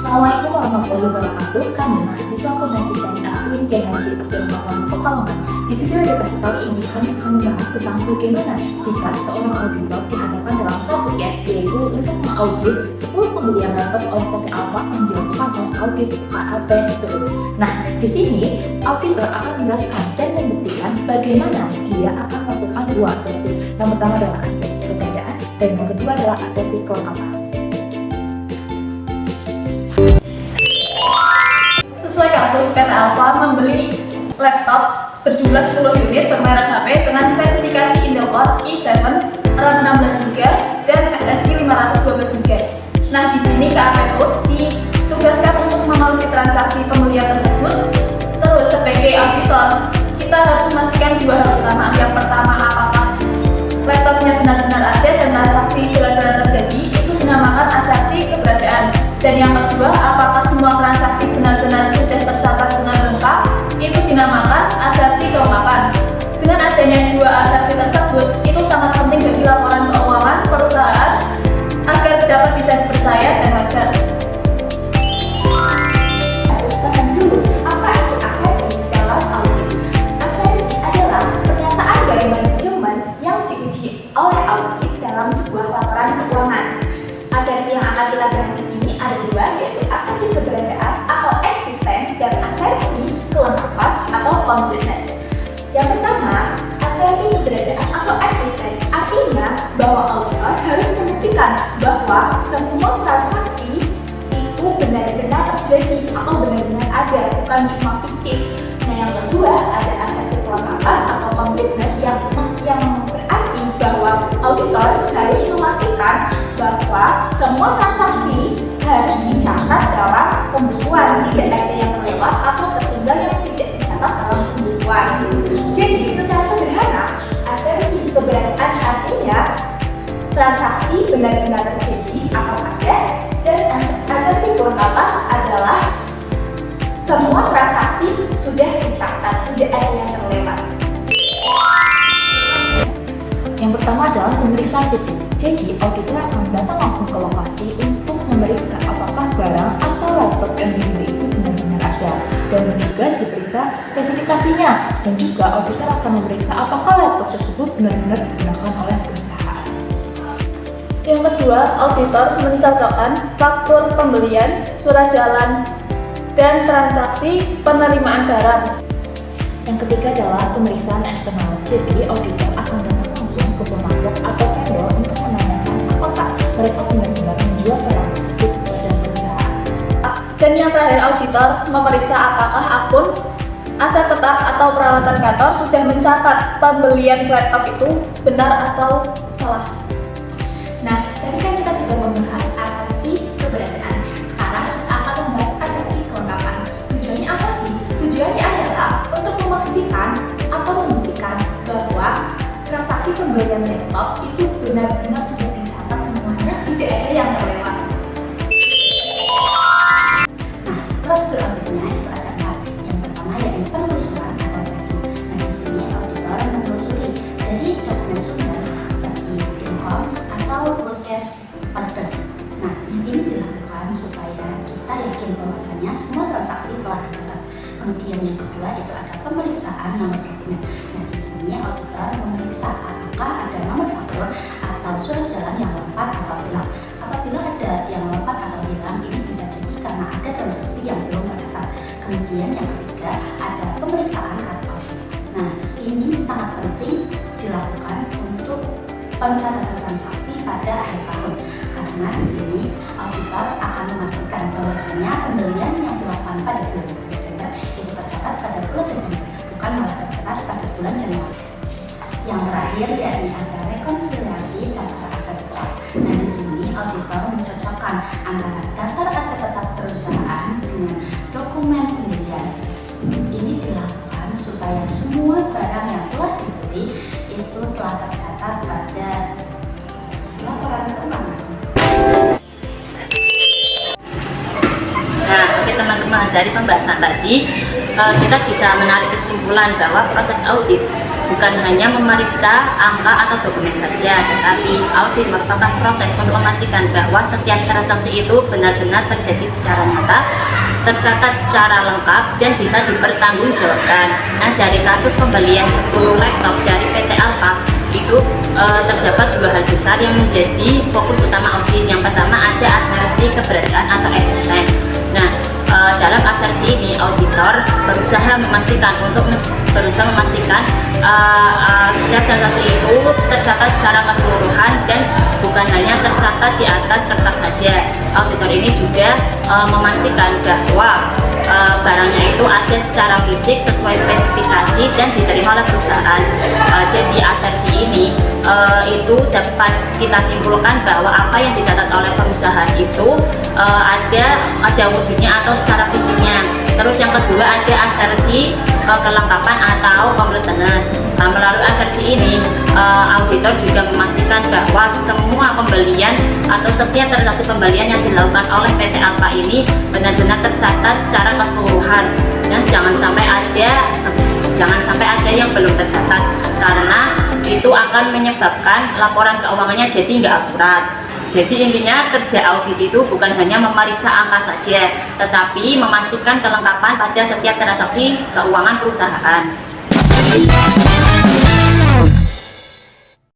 Assalamualaikum warahmatullahi wabarakatuh. Kami mahasiswa Koordinatif dari Akuin KHJ Abdul Rahman Pekalongan. Di video edukasi kali ini kami akan membahas tentang bagaimana jika seorang auditor dihadapkan dalam satu case, yaitu untuk mengaudit 10 pembelian laptop oleh PT Alfa yang dilakukan oleh audit KAP Tools. Nah, di sini auditor akan menjelaskan dan membuktikan bagaimana dia akan melakukan dua asesi. Yang pertama adalah asesi keberadaan dan yang kedua adalah asesi kelengkapan. Sesuai kasus, PT Alfa membeli laptop berjumlah 10 unit bermerek HP dengan spesifikasi Intel Core i7, RAM 16GB dan SSD 512GB. Nah, di sini KAP Tools ditugaskan untuk mengaudit transaksi pembelian tersebut. Terus sebagai auditor, kita harus memastikan dua hal utama. Yang pertama, apakah laptopnya benar-benar ada dan transaksi benar-benar terjadi, itu dinamakan asesi keberadaan. Dan yang kedua, apakah semua transaksi benar-benar sudah tercatat dengan lengkap, itu dinamakan asesi kelengkapan. Dengan adanya dua asesi tersebut, itu sangat penting bagi laporan keuangan perusahaan agar dapat bisa dipercaya dan wajar. Harus paham dulu apa itu asesi dalam audit. Asesi adalah pernyataan dari manajemen yang diuji oleh audit dalam sebuah laporan keuangan. Asesi yang akan kita bahas di sini ada dua, yaitu asesi keberadaan atau eksisten dan asesi kelengkapan atau completeness. Yang pertama, asesi keberadaan atau eksisten artinya bahwa auditor harus membuktikan bahwa semua transaksi itu benar-benar terjadi atau benar-benar ada, bukan cuma fiktif. Nah, yang kedua ada asesi kelengkapan atau completeness yang berarti bahwa auditor harus memastikan bahwa semua transaksi harus dicatat dalam pembukuan, tidak ada yang terlewat atau tertinggal yang tidak dicatat dalam pembukuan. Jadi secara sederhana, asesi keberadaan artinya transaksi benar-benar terjadi atau ada, dan asesi kelengkapan adalah semua transaksi sudah dicatat, tidak ada yang terlewat. Yang pertama adalah pemeriksaan fisik. Jadi, auditor akan datang langsung ke lokasi untuk memeriksa apakah barang atau laptop yang dibeli itu benar-benar ada, dan juga diperiksa spesifikasinya. Dan juga auditor akan memeriksa apakah laptop tersebut benar-benar digunakan oleh perusahaan. Yang kedua, auditor mencocokkan faktur pembelian, surat jalan, dan transaksi penerimaan barang. Yang ketiga adalah pemeriksaan eksternal. Jadi, auditor akan datang langsung ke pemasok atau vendor untuk menanyakan apakah mereka benar-benar menjual barang tersebut kepada perusahaan. Dan yang terakhir, auditor memeriksa apakah akun, aset tetap atau peralatan kantor sudah mencatat pembelian laptop itu benar atau salah. Nah, tadi kan kita sudah membahas asesi keberadaan. Sekarang kita akan membahas asesi kelengkapan. Tujuannya apa sih? Tujuannya adalah untuk memastikan atau membuktikan bahwa transaksi pembelian laptop itu benar-benar sudah dicatat semuanya, tidak ada yang terlewat. Nah, prosedur auditnya itu ada empat. Yang pertama yaitu penelusuran atau tracking. Nah, di sini auditor menelusuri dari dokumen sumber seperti income atau workcase order. Nah, ini dilakukan supaya kita yakin bahwasanya semua transaksi telah dicatat. Kemudian yang kedua itu ada pemeriksaan nomor dokumen. Nah, di sini auditor memeriksa apakah ada nomor faktur atau surat jalan yang lengkap atau hilang. Apabila ada yang lengkap atau hilang, ini bisa jadi karena ada transaksi yang belum tercatat. Kemudian yang ketiga ada pemeriksaan cut-off. Nah, ini sangat penting dilakukan untuk pencatatan transaksi pada akhir tahun, karena di sini auditor akan memastikan bahwasanya pembelian yang dilakukan pada bulan Desember itu tercatat pada bulan Desember, bukan malah tercatat pada bulan Januari. Yang terakhir yakni ada rekonsiliasi daftar aset tetap. Nah, di sini auditor mencocokkan antara daftar aset tetap perusahaan dengan dokumen pembelian. Ini dilakukan supaya semua barang yang telah dibeli itu telah tercatat pada laporan keuangan. Nah, oke teman-teman, dari pembahasan tadi kita bisa menarik kesimpulan bahwa proses audit bukan hanya memeriksa angka atau dokumen saja, tetapi audit merupakan proses untuk memastikan bahwa setiap transaksi itu benar-benar terjadi secara nyata, tercatat secara lengkap, dan bisa dipertanggungjawabkan. Nah, dari kasus pembelian 10 laptop dari PT Alfa itu terdapat dua hal besar yang menjadi fokus utama audit. Yang pertama ada asersi keberadaan atau eksisten. Nah, dalam asersi ini auditor berusaha memastikan setiap transaksi itu tercatat secara keseluruhan dan bukan hanya tercatat di atas kertas saja. Auditor ini juga memastikan bahwa barangnya itu ada secara fisik sesuai spesifikasi dan diterima oleh perusahaan. Jadi asersi ini itu dapat kita simpulkan bahwa apa yang dicatat oleh perusahaan itu ada wujudnya atau secara fisiknya. Terus yang kedua ada asersi kelengkapan atau completeness. Melalui asersi ini auditor juga memastikan bahwa semua pembelian atau setiap transaksi pembelian yang dilakukan oleh PT Alfa ini benar-benar tercatat secara keseluruhan. Dan jangan sampai ada yang belum tercatat, karena itu akan menyebabkan laporan keuangannya jadi nggak akurat. Jadi intinya kerja audit itu bukan hanya memeriksa angka saja, tetapi memastikan kelengkapan pada setiap transaksi keuangan perusahaan.